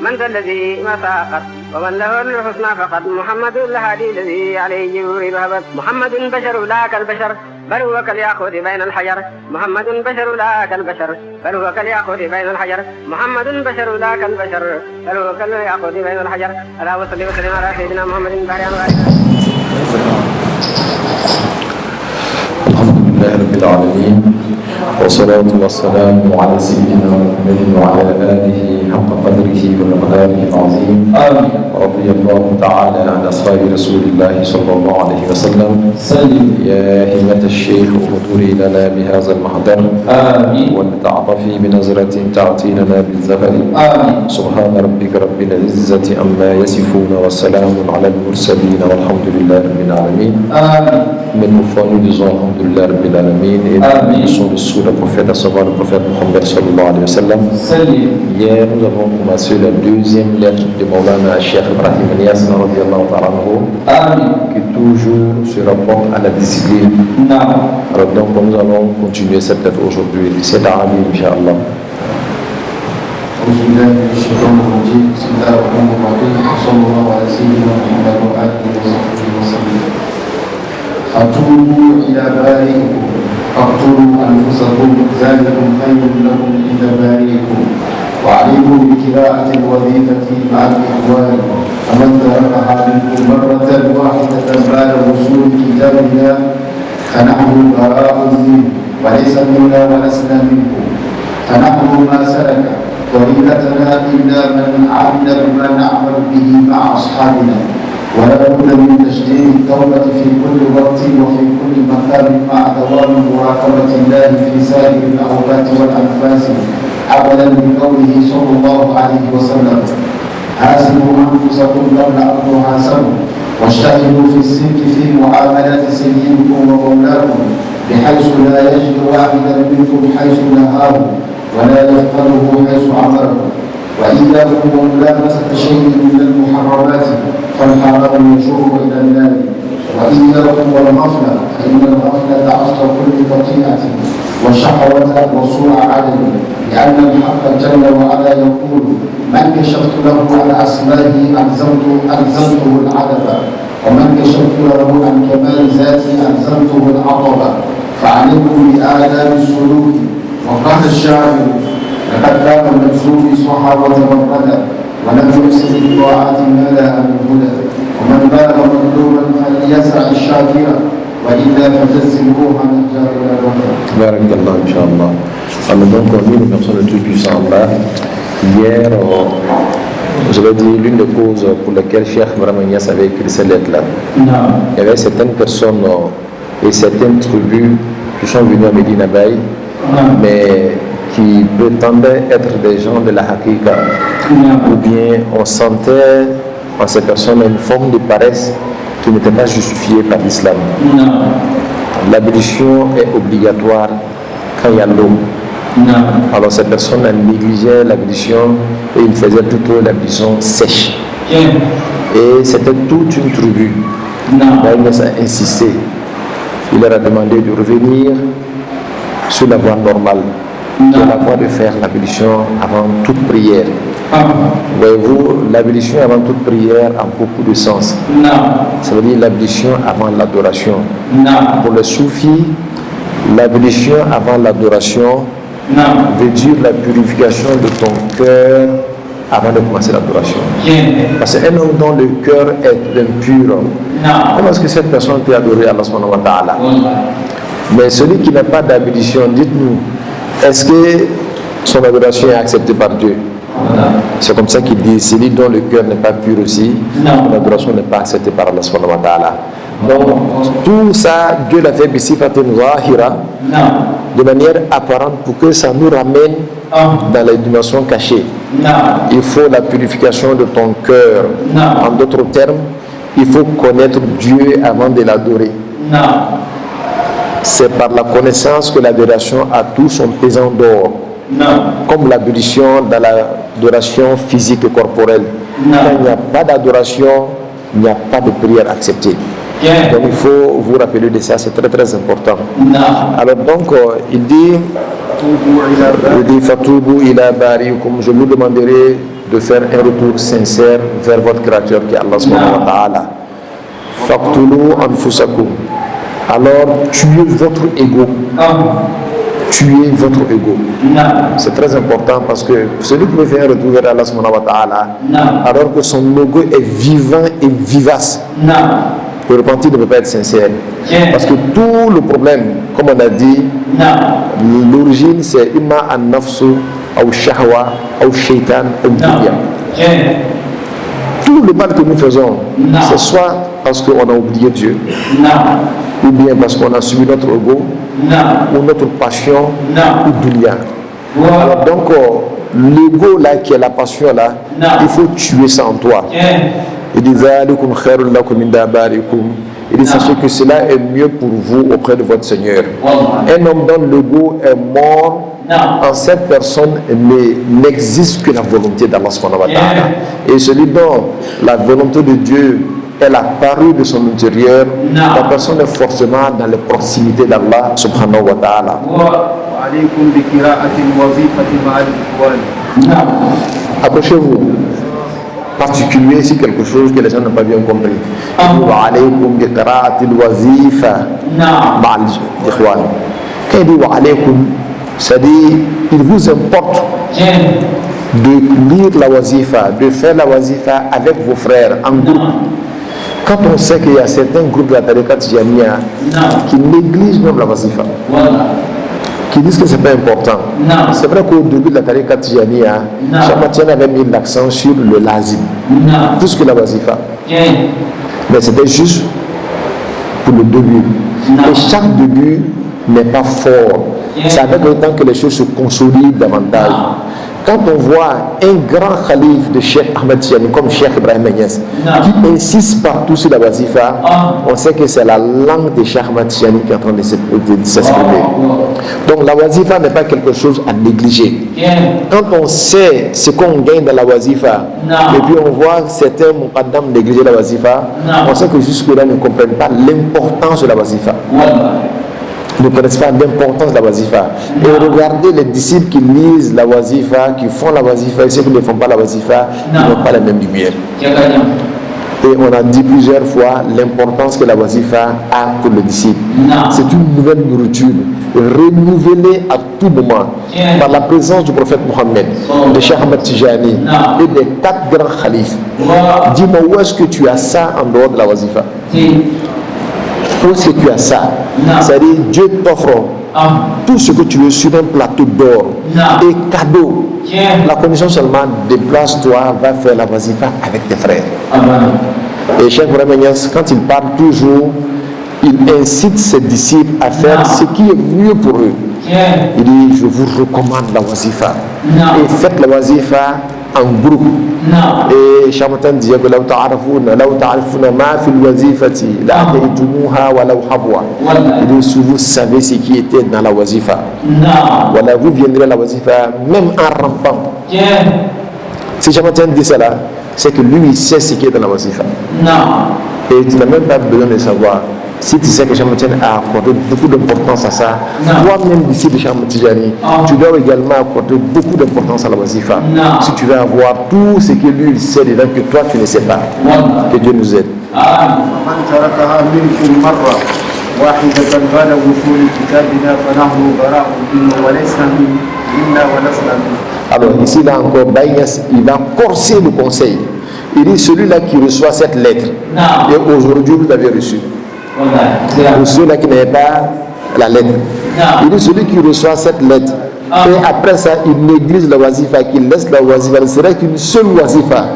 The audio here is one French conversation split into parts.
من ذا الذي ما ساقط ومن له الحسنى فقد محمد الهادي الذي عليه جبريل هبط محمد بشر لا كالبشر بل هو كالياقوت بين الحجر محمد بشر لا كالبشر بل هو كالياقوت بين الحجر محمد بشر لا كالبشر بل هو كالياقوت بين الحجر اللهم صل وسلم على سيدنا محمد الحمد لله رب العالمين والصلاة والسلام على سيدنا محمد وعلى آله حق قدره ومقداره العظيم آمين. رضي الله تعالى عن أصحاب رسول الله صلى الله عليه وسلم يا همة الشيخ احضري لنا بهذا المحضر آمين ولتعطفي بنظرة تعطينا بالزفر آمين. سبحان ربك رب العزة عما يصفون والسلام على المرسلين والحمد لله رب العالمين آمين. Mais nous nous disons alhamdulillah rabbil alamin et nous sommes sous le prophète, à savoir le prophète Muhammad sallallahu alayhi wa sallam. Hier nous avons commencé la deuxième lettre de Maulana Cheikh Ibrahim Niass radiyallahu ta'ala anhu qui toujours se rapporte à la discipline. Alors donc nous allons continuer cette lettre aujourd'hui, c'est arabe incha'Allah. أعوذ بالله من الشيطان الرجيم بسم الله الرحمن الرحيم وصلى الله على سيدنا محمد وآله وصحبه وسلم فتوبوا إلى بارئكم فاقتلوا أنفسكم ذلكم خير لكم عند بارئكم وعليكم بقراءة الوظيفة مع الإخوان ومن تركها منكم مرة واحدة بعد وصول كتاب الله فنحن براء منه وليس منا ولسنا منكم فنحن ما سلك طريقتنا إلا من عمل بما نعمل به مع أصحابنا ولا بد من تجديد التوبة في كل وقت وفي كل مكان مع دوام مراقبة الله في سائر الأوقات والأنفاس عملا بقوله صلى الله عليه وسلم حاسبوا أنفسكم قبل أن تحاسبوا واجتهدوا في الصدق في معاملات سيدكم ومولاكم بحيث لا يجد واحدا منكم حيث نهاه ولا يفقده حيث امره واياكم وملامسه شيء من المحرمات فالحرام يجر الى النار واياكم والغفله فان الغفله اصل كل خطيئه وشهوه وسوء عدل لان الحق جل وعلا يقول من كشفت له عن اسمائه الزمته العدب ومن كشفت له عن كمال ذاته الزمته العطب فعليكم بآداب السلوك وقال الشاعر لقد كان المجزوم صحابة مفردا ولم يحسن الطاعات ما لها من هدى ومن بالغ مطلوبا فليسع الشاكرة وإلا فتزلوه عن الجار إلى الرحمة. بارك الله إن شاء الله. Alors donc nous remercions le Tout-Puissant Allah. Hier, je vais dire l'une des causes pour lesquelles Cheikh Ibrahim Niass avait écrit cette lettre-là. Il y avait certaines personnes et certaines tribus qui sont venues à Medina Baye, mais qui prétendaient être des gens de la Hakika, ou bien on sentait en ces personnes une forme de paresse qui n'était pas justifiée par l'islam. L'ablution est obligatoire quand il y a l'eau. Alors ces personnes négligeaient l'ablution et ils faisaient plutôt l'ablution sèche. Et c'était toute une tribu. Il a insisté. Il leur a demandé de revenir sur la voie normale, qui est la voie de faire l'ablution avant toute prière. Voyez-vous, l'ablution avant toute prière a beaucoup de sens. Ça veut dire l'ablution avant l'adoration. Pour les soufis, l'ablution avant l'adoration veut dire la purification de ton cœur avant de commencer l'adoration. Parce qu'un homme dont le cœur est impur, comment est-ce que cette personne peut adorer Allah subhanahu wa ta'ala? Mais celui qui n'a pas d'ablution, dites-nous, est-ce que son adoration est acceptée par Dieu? C'est comme ça qu'il dit, celui dont le cœur n'est pas pur aussi, son adoration n'est pas acceptée par Allah subhanahu wa ta'ala. Donc tout ça, Dieu l'a fait bisifatin zahira, de manière apparente pour que ça nous ramène dans la dimension cachée. Il faut la purification de ton cœur. En d'autres termes, il faut connaître Dieu avant de l'adorer. C'est par la connaissance que l'adoration a tout son pesant d'or. Comme l'ablution dans l'adoration physique et corporelle. Quand il n'y a pas d'adoration, il n'y a pas de prière acceptée. Donc il faut vous rappeler de ça, c'est très très important. Alors donc il dit Fatubu ila bariukum, je vous demanderai de faire un retour sincère vers votre créateur qui est Allah subhanahu wa ta'ala. Faqtulu anfusakum. Alors tuez votre ego. Tuez votre ego. C'est très important parce que celui qui veut faire un retour vers Allah subhanahu wa ta'ala, alors que son ego est vivant et vivace, le repentir ne peut pas être sincère. Parce que tout le problème, comme on a dit, l'origine c'est imma an-nafsu ou shahwa ou shaitan ou dunya. Tout le mal que nous faisons, c'est soit parce qu'on a oublié Dieu, ou bien parce qu'on a suivi notre ego, ou notre passion, ou dunya. Alors donc, l'ego là, qui est la passion là, il faut tuer ça en toi. Il dit, sachez que cela est mieux pour vous auprès de votre Seigneur. Un homme dont l'ego est mort, en cette personne n'existe que la volonté d'Allah subhanahu wa ta'ala. Et celui dont la volonté de Dieu est apparue de son intérieur, la personne est forcément dans les proximités d'Allah subhanahu wa ta'ala. Approchez-vous. Particulier, c'est quelque chose que les gens n'ont pas bien compris. Quand il dit wa alaykum, c'est-à-dire il vous importe de lire la wazifa, de faire la wazifa avec vos frères en groupe. Quand on sait qu'il y a certains groupes de la tariqa Tijaniya qui négligent même la wazifa, qui disent que ce n'est pas important. C'est vrai qu'au début de la tariqa Tijaniya, Cheikh Mathiane avait mis l'accent sur le lazim, plus que la wazifa. Mais c'était juste pour le début. Et chaque début n'est pas fort. C'est avec le temps que les choses se consolident davantage. Quand on voit un grand calife de Cheikh Ahmed Tijani comme Cheikh Ibrahim Niass qui insiste partout sur la wazifa, on sait que c'est la langue de Cheikh Ahmed Tijani qui est en train de s'exprimer. Donc la wazifa n'est pas quelque chose à négliger. Quand on sait ce qu'on gagne dans la wazifa, et puis on voit certains muqaddam négliger la wazifa, on sait que jusque-là ils ne comprennent pas l'importance de la wazifa. Ne connaissent pas l'importance de la wazifa. Et regardez les disciples qui lisent la wazifa, qui font la wazifa, et ceux qui ne font pas la wazifa, ils n'ont pas la même lumière. Et on a dit plusieurs fois l'importance que la wazifa a pour le disciple. C'est une nouvelle nourriture, renouvelée à tout moment, par la présence du prophète Mohammed, de Cheikh Ahmed Tijani et des 4 grands khalifes. Dis-moi, où est-ce que tu as ça en dehors de la wazifa? Où est-ce que tu as ça? C'est-à-dire, Dieu t'offre tout ce que tu veux sur un plateau d'or et cadeau. La condition seulement, déplace-toi, va faire la wazifa avec tes frères. Et Cheikh Ibrahim Niass, quand il parle toujours, il incite ses disciples à faire ce qui est mieux pour eux. Il dit, je vous recommande la wazifa. Et faites la wazifa en groupe. Et Chamatan disait que law ta'arifuna ma fil wazifati la ataytumuha wa law habwa. Il dit, si vous savez ce qui était dans la wazifa, voilà, vous viendrez à la wazifa même en rampant. Si Chamatan dit cela, c'est que lui il sait ce qui est dans la wazifa. Et tu n'as même pas besoin de savoir. Si tu sais que Cheikh Mathiane a accordé beaucoup d'importance à ça, toi-même d'ici de Cheikh Mathiane, tu dois également accorder beaucoup d'importance à la wazifa. Si tu veux avoir tout ce que lui il sait dedans que toi tu ne sais pas. Que Dieu nous aide. Alors ici là encore, Baïs, il va corser le conseil. Il dit celui-là qui reçoit cette lettre, et aujourd'hui vous l'avez reçu. Pour ceux-là qui n'avaient pas la lettre. Il dit celui qui reçoit cette lettre et après ça il néglige la wazifa, qu'il laisse la wazifa, il serait qu'une seule wazifa.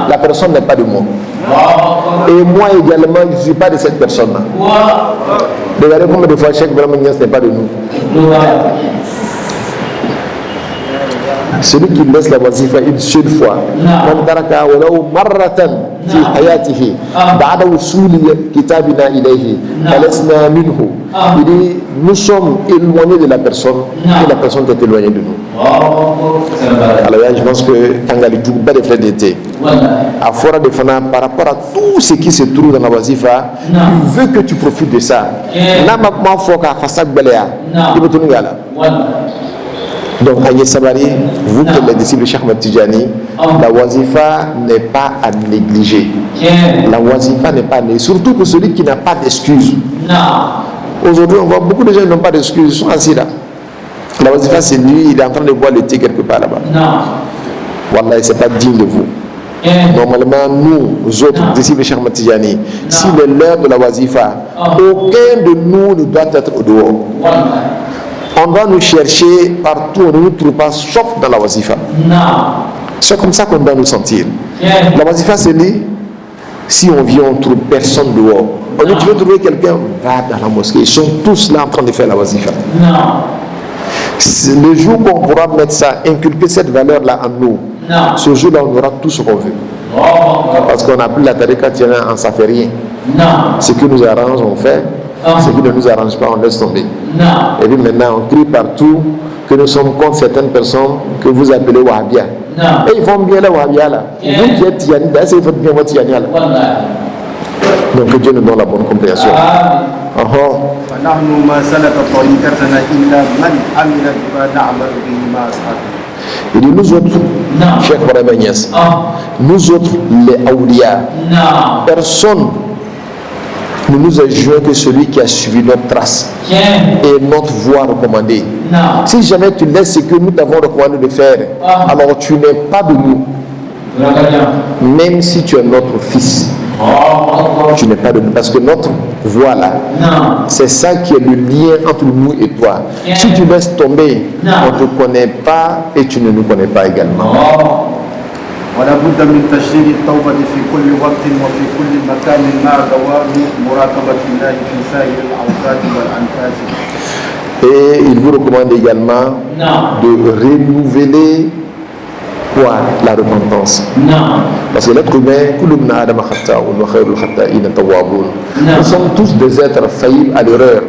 La personne n'est pas de moi. Et moi également je ne suis pas de cette personne-là. Regardez combien de fois Cheikh Ibrahim Niass n'est pas de nous. Celui qui laisse la wazifa une seule fois, man taraka walau marratan fi hayatihi ba'da wusuli kitabina ilayhi falasna minhu. Il dit nous sommes éloignés de la personne et la personne est éloignée de nous. Alors là, je pense que Tangali Djougba de frères d'été, à Fora de Fana, par rapport à tout ce qui se trouve dans la wazifa, il veut que tu profites de ça. Namakma Foka Fasak Belea, il veut tout nous. Donc, Agnès Sabari, vous qui êtes les disciples de Cheikh Ahmed Tijani, La wazifa n'est pas à négliger. La wazifa n'est pas à négliger. Surtout pour celui qui n'a pas d'excuses. Aujourd'hui, on voit beaucoup de gens qui n'ont pas d'excuses. Ils sont assis là. La wazifa, c'est lui, il est en train de boire le thé quelque part là-bas. Wallah, c'est pas digne de vous. Normalement, nous autres, disciples de Cheikh Ahmad Tijani, si c'est l'heure de la wazifa, aucun de nous ne doit être au dehors. On doit nous chercher partout, on ne nous trouve pas, sauf dans la wazifa. C'est comme ça qu'on doit nous sentir. La wazifa, c'est dit, si on vient, on ne trouve personne dehors. On dit, tu veux trouver quelqu'un, va dans la mosquée. Ils sont tous là en train de faire la wazifa. Le jour qu'on pourra mettre ça, inculquer cette valeur-là en nous, ce jour-là, on aura tout ce qu'on veut. Parce qu'on n'a plus la tariqa, on ne ça fait rien. Ce qui nous arrange, on fait. Ce qui ne nous arrange pas, on laisse tomber. Et puis maintenant, on crie partout que nous sommes contre certaines personnes que vous appelez Wahhabia. Et ils font bien la Wahhabia là. Vous qui êtes Tiani, d'ailleurs, ils font bien votre Tiani là. Donc que Dieu nous donne la bonne compréhension. Il dit nous autres, Cheikh Ibrahim Niass, nous autres les awliya, personne ne nous a juré que celui qui a suivi notre trace et notre voie recommandée. Si jamais tu laisses ce que nous t'avons recommandé de faire, alors tu n'es pas de nous. Même si tu es notre fils, tu n'es pas de nous. Parce que notre voie là, c'est ça qui est le lien entre nous et toi. Si tu laisses tomber, on ne te connaît pas et tu ne nous connais pas également. ولا بد من تشديد التوبة في كل وقت وفي كل مكان مع دوام مراقبة الله في سائر الأوقات والأنفاس. Et il vous recommande également de renouveler quoi? La repentance. Parce que l'être humain, nous sommes tous des êtres faillibles à l'erreur.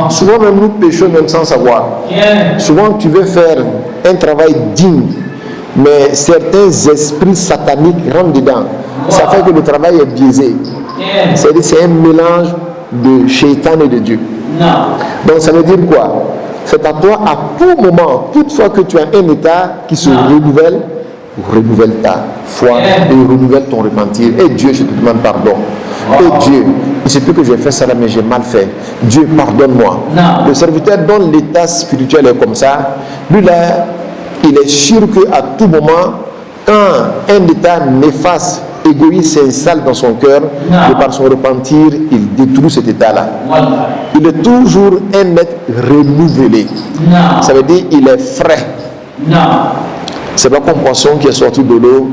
Souvent même nous péchons même sans savoir. Souvent tu veux faire un travail digne, mais certains esprits sataniques rentrent dedans. Ça fait que le travail est biaisé. C'est-à-dire c'est un mélange de shaitan et de Dieu. Donc ça veut dire quoi? C'est à toi à tout moment, toutefois que tu as un état qui se renouvelle ta foi et renouvelle ton repentir. Et Dieu, je te demande pardon. Et Dieu, il se peut que j'ai fait ça là, mais j'ai mal fait. Dieu, pardonne-moi. Le serviteur dont l'état spirituel est comme ça, lui là, il est sûr qu'à tout moment, quand un état néfaste, égoïste s'installe dans son cœur, et par son repentir, il détruit cet état-là. Il est toujours un être renouvelé. Ça veut dire qu'il est frais. C'est pas comme poisson qui est sorti de l'eau,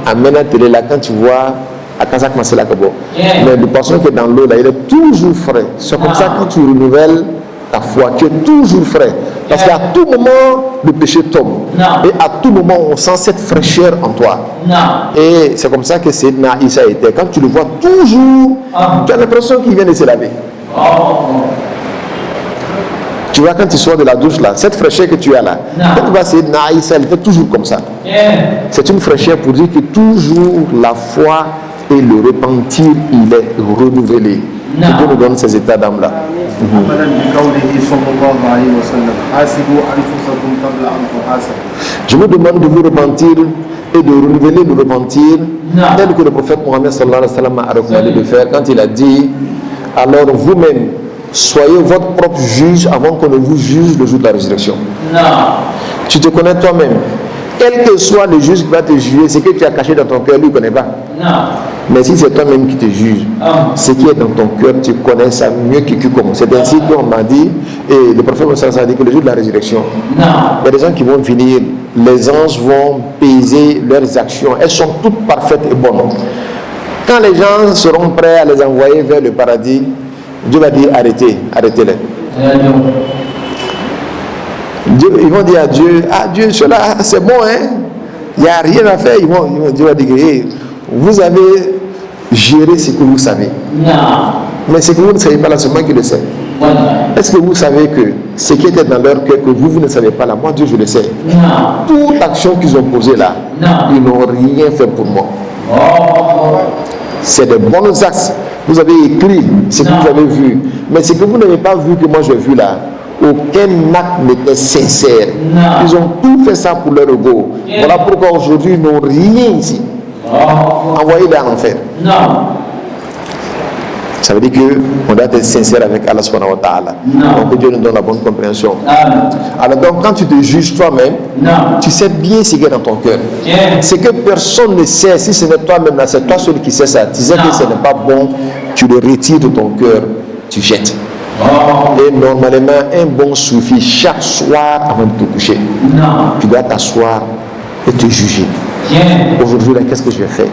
amène à télé là, quand tu vois, à Kazakh Masela Kabo. Mais le poisson qui est dans l'eau là, il est toujours frais. C'est comme ça que quand tu renouvelles ta foi, tu es toujours frais. Parce qu'à tout moment, le péché tombe. Et à tout moment, on sent cette fraîcheur en toi. Et c'est comme ça que Sayyidina Isa était. Quand tu le vois toujours, tu as l'impression qu'il vient de se laver. Tu vois, quand tu sors de la douche là, cette fraîcheur que tu as là, quand tu vas Sayyidina Isa, elle fait toujours comme ça. C'est une fraîcheur pour dire que toujours la foi et le repentir, il est renouvelé. Que Dieu nous donne ces états d'âme là. Je vous demande de vous repentir et de renouveler le repentir tel que le prophète Mohammed sallallahu alayhi wa sallam a recommandé de faire quand il a dit: alors vous-même soyez votre propre juge avant qu'on ne vous juge le jour de la résurrection. Tu te connais toi-même. Quel que soit le juge qui va te juger, ce que tu as caché dans ton cœur, lui ne connaît pas. Mais si c'est toi-même qui te juge, ce qui est dans ton cœur, tu connais ça mieux que quiconque. C'est ainsi qu'on m'a dit, et le prophète Mohammed a dit que le jour de la résurrection, il y a des gens qui vont venir, les anges vont peser leurs actions, elles sont toutes parfaites et bonnes. Quand les gens seront prêts à les envoyer vers le paradis, Dieu va dire: arrêtez, arrêtez-les. Ils vont dire à Dieu: ah Dieu, cela c'est bon, hein, il n'y a rien à faire. Dieu va dire: hey, vous avez géré ce que vous savez. Mais ce que vous ne savez pas là, c'est moi qui le sais. Est-ce que vous savez que ce qui était dans leur cœur, que vous ne savez pas là, moi Dieu je le sais. Toute action qu'ils ont posée là, ils n'ont rien fait pour moi. C'est des bons actes. Vous avez écrit ce que vous avez vu. Mais ce que vous n'avez pas vu, que moi j'ai vu là, aucun acte n'était sincère. Ils ont tout fait ça pour leur ego. Voilà pourquoi aujourd'hui ils n'ont rien ici. Envoyez-les en enfer. Ça veut dire qu'on doit être sincère avec Allah subhanahu wa ta'ala. Donc que Dieu nous donne la bonne compréhension. Alors donc quand tu te juges toi-même, tu sais bien ce qui est dans ton cœur. C'est que personne ne sait, si ce n'est toi-même là, c'est toi seul qui sais ça. Tu sais que ce n'est pas bon, tu le retires de ton cœur, tu jettes. Et normalement, un bon soufi, chaque soir avant de te coucher, tu dois t'asseoir et te juger. Aujourd'hui là, qu'est-ce que je fais?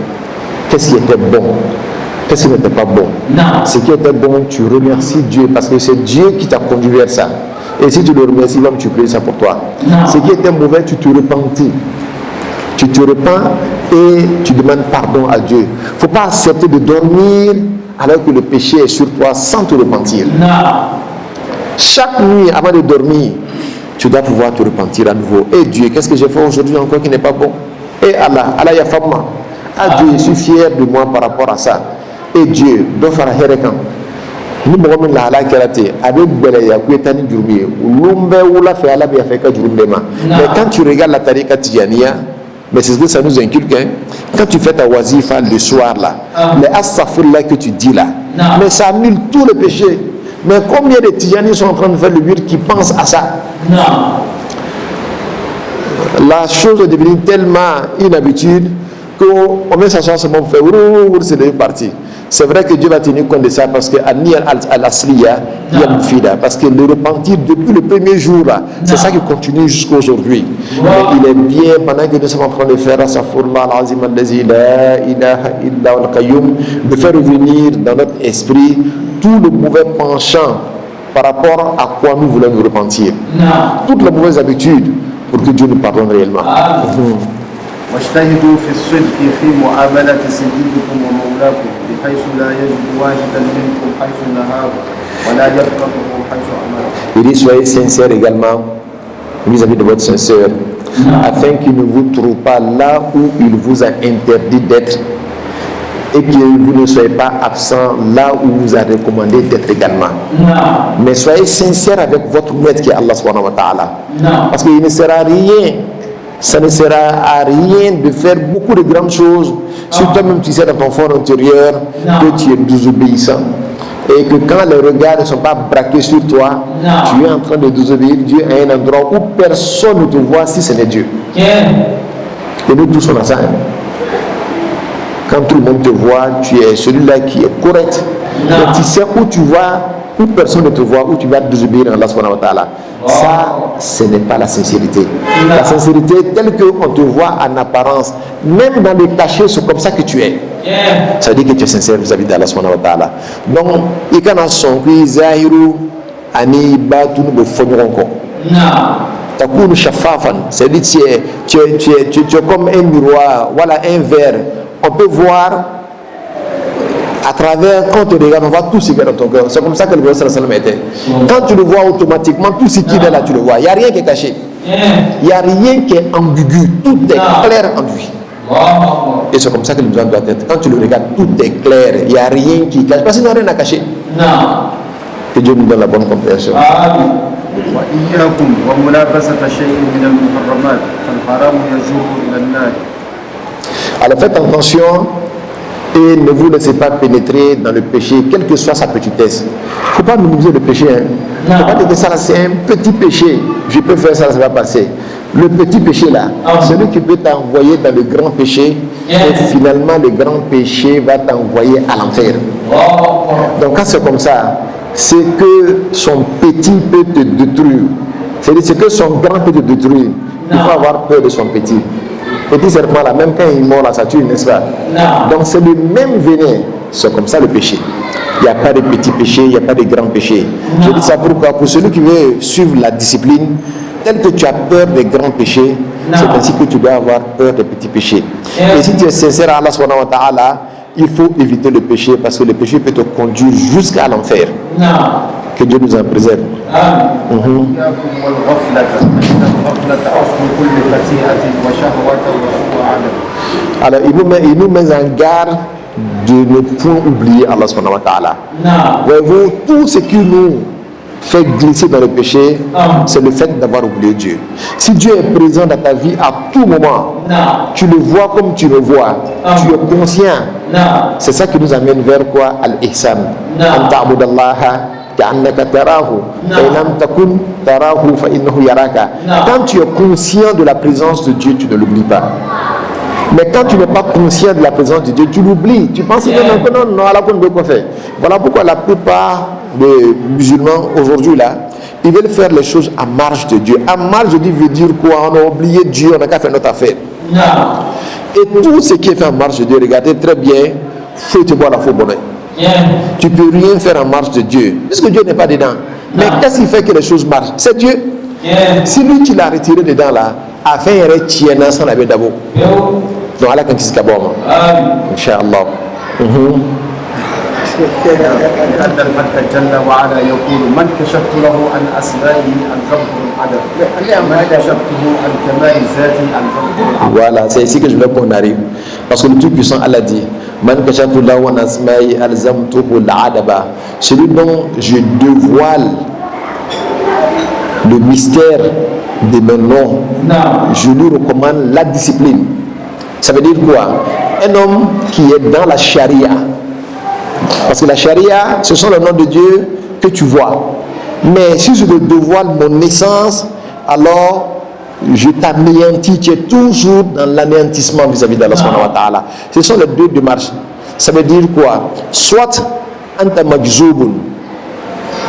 Qu'est-ce qui était bon? Qu'est-ce qui n'était pas bon? Ce qui était bon, tu remercies Dieu parce que c'est Dieu qui t'a conduit vers ça. Et si tu le remercies, même tu pries ça pour toi. Ce qui était mauvais, tu te repentis. Tu te repens et tu demandes pardon à Dieu. Il ne faut pas accepter de dormir alors que le péché est sur toi sans te repentir. Chaque nuit avant de dormir, tu dois pouvoir te repentir à nouveau. Et Dieu, qu'est-ce que j'ai fait aujourd'hui encore qui n'est pas bon? Et Allah, Allah Yafamma. Ah Dieu, je suis fier de moi par rapport à ça. Et Dieu, donc faire Herekan. Nous avons la halal kérate, avec Belaya, Kouetani Djourbier, ou Lumbe ou la fait à la Biafeka Djourbema. Mais quand tu regardes la Tariqa Tijaniya, mais c'est ce que ça nous inculque, hein? Quand tu fais ta wazifa le soir là, les astaghfirullah que tu dis là, mais ça annule tous les péchés. Mais combien de Tijanis sont en train de faire le but qui pensent à ça? La chose est devenue tellement inhabituelle qu'on met s'asseoir seulement pour faire c'est devenu parti. C'est vrai que Dieu va tenir compte de ça parce que parce que le repentir depuis le premier jour là, c'est ça qui continue jusqu'à aujourd'hui. Mais il est bien pendant que nous sommes en train de faire de faire revenir dans notre esprit tout le mauvais penchant par rapport à quoi nous voulons nous repentir. Toutes les mauvaises habitudes pour que Dieu nous pardonne réellement. واجتهدوا في الصدق في معاملة سيدكم ومولاكم بحيث لا يجد واحدا منكم حيث نهاه ولا يفقهه حيث أمره. Il dit soyez sincères également vis-à-vis de votre sincère, afin qu'il ne vous trouve pas là où il vous a interdit d'être et que vous ne soyez pas absent là où vous a recommandé d'être également. Mais soyez sincères avec votre maître qui est Allah subhanahu wa ta'ala. Parce qu'il ne sert à rien. Ça ne sert à rien de faire beaucoup de grandes choses si toi-même tu sais dans ton fond intérieur que tu es désobéissant et que quand les regards ne sont pas braqués sur toi, tu es en train de désobéir Dieu à un endroit où personne ne te voit si ce n'est Dieu. Et nous tous on a ça. Quand tout le monde te voit, tu es celui-là qui est correct. Mais tu sais où tu vas, où personne ne te voit, où tu vas désobéir à Allah subhanahu wa ta'ala. Ça, ce n'est pas la sincérité. La sincérité, telle qu'on te voit en apparence, même dans les cachets, c'est comme ça que tu es. Ça veut dire que tu es sincère vis-à-vis d'Allah subhanahu wa ta'ala. Donc, il y a son qui zahiru ani batun bo fonyoronko. Takunu shafafan, c'est-à-dire tu es comme un miroir, voilà un verre. On peut voir à travers, quand on te regarde, on voit tout ce qui est dans ton cœur. C'est comme ça que le prophète sallallahu alayhi wa sallam était. Quand tu le vois automatiquement, tout ce qui est là, tu le vois. Il n'y a rien qui est caché. Il n'y a rien qui est ambigu. Tout est clair en lui. Et c'est comme ça que le musulman doit être. Quand tu le regardes, tout est clair. Il n'y a rien qui cache. Parce qu'il n'y a rien à cacher. Que Dieu nous donne la bonne compréhension. Alors faites attention et ne vous laissez pas pénétrer dans le péché, quelle que soit sa petitesse. Il ne faut pas minimiser le péché. Il ne faut pas dire que ça c'est un petit péché. Je peux faire ça, ça va passer. Le petit péché là, celui qui peut t'envoyer dans le grand péché, et finalement le grand péché va t'envoyer à l'enfer. Donc quand c'est comme ça, c'est que son petit peut te détruire. C'est que son grand peut te détruire. Il faut avoir peur de son petit. Petit serpent là, même quand il mord là, ça tue, n'est-ce pas? Donc c'est le même venin. C'est comme ça le péché. Il n'y a pas de petit péché, il n'y a pas de grand péché. Je dis ça pourquoi? Pour celui qui veut suivre la discipline, tel que tu as peur des grands péchés, c'est ainsi que tu dois avoir peur des petits péchés. Et si tu es sincère à Allah subhanahu wa ta'ala, il faut éviter le péché parce que le péché peut te conduire jusqu'à l'enfer. Que Dieu nous en préserve. Alors il nous met en garde de ne point oublier Allah subhanahu wa ta'ala. Voyez-vous, tout ce qui nous fait glisser dans le péché, c'est le fait d'avoir oublié Dieu. Si Dieu est présent dans ta vie à tout moment, tu le vois comme tu le vois, tu es conscient. C'est ça qui nous amène vers quoi? Al-Ihsan. An ta'budallaha ka'annaka tarahu, fa in lam takun tarahu fa innahu yaraka. Quand tu es conscient de la présence de Dieu, tu ne l'oublies pas. Mais quand tu n'es pas conscient de la présence de Dieu, tu l'oublies. Tu penses que non, Allah ne peut pas faire. Voilà pourquoi la plupart des musulmans aujourd'hui là, ils veulent faire les choses à marge de Dieu. À marge de Dieu veut dire quoi? On a oublié Dieu, on n'a qu'à faire notre affaire. Et tout ce qui est fait en marge de Dieu, regardez très bien, faut te boire la faux bonheur. Tu ne peux rien faire en marge de Dieu, puisque Dieu n'est pas dedans. Mais qu'est-ce qui fait que les choses marchent? C'est Dieu. Si lui tu l'as retiré dedans là, afin de tirer sans la d'abord. Donc Allah quand il se cabome. Inch'Allah. أن الحق جل وعلا يقول من كشفت له عن أسمائه الغفر العدل ما كشفته عن كمال ذاته الغفر. Voilà, c'est ici que je veux qu'on arrive. Parce que le truc puissant, Allah dit Man kashaftu lahu an asma'i alzamtuhu al-adaba. Celui dont je dévoile le mystère de mes noms, je lui recommande la discipline. Ça veut dire quoi? Un homme qui est dans la charia. Parce que la charia, ce sont les noms de Dieu que tu vois. Mais si je te dévoile mon essence, alors je t'anéantis. Tu es toujours dans l'anéantissement vis-à-vis d'Allah subhanahu wa ta'ala. Ce sont les deux démarches. Ça veut dire quoi? Soit anta majzoubun,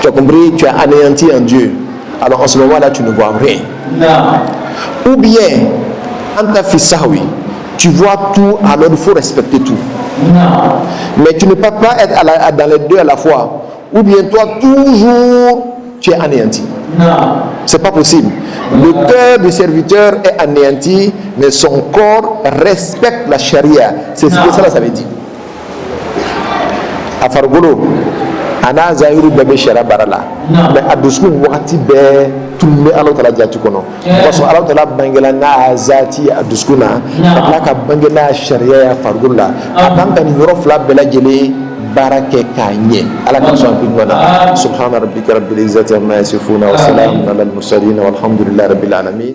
tu as compris, tu es anéanti en Dieu. Alors en ce moment-là, tu ne vois rien. Ou bien anta fi sahwi, tu vois tout, alors il faut respecter tout. Mais tu ne peux pas être dans les deux à la fois. Ou bien toi, toujours, tu es anéanti. C'est pas possible. Le cœur du serviteur est anéanti, mais son corps respecte la charia. C'est ce que ça veut dire. A fargolo, ana zahiru bebe shara barala. Mais à doucement, wakati be tout le monde Allah tala jati kono. Parce que Allah tala bangela na azati à doucement na. Allah ka bangela sharia ya fargolo la. Adam kan yoro fla bela jele barake kanye. Allah kan so apigona. Subhana rabbika rabbil izzati amma yasifuna wa salamun alal mursalin walhamdulillahi rabbil alamin.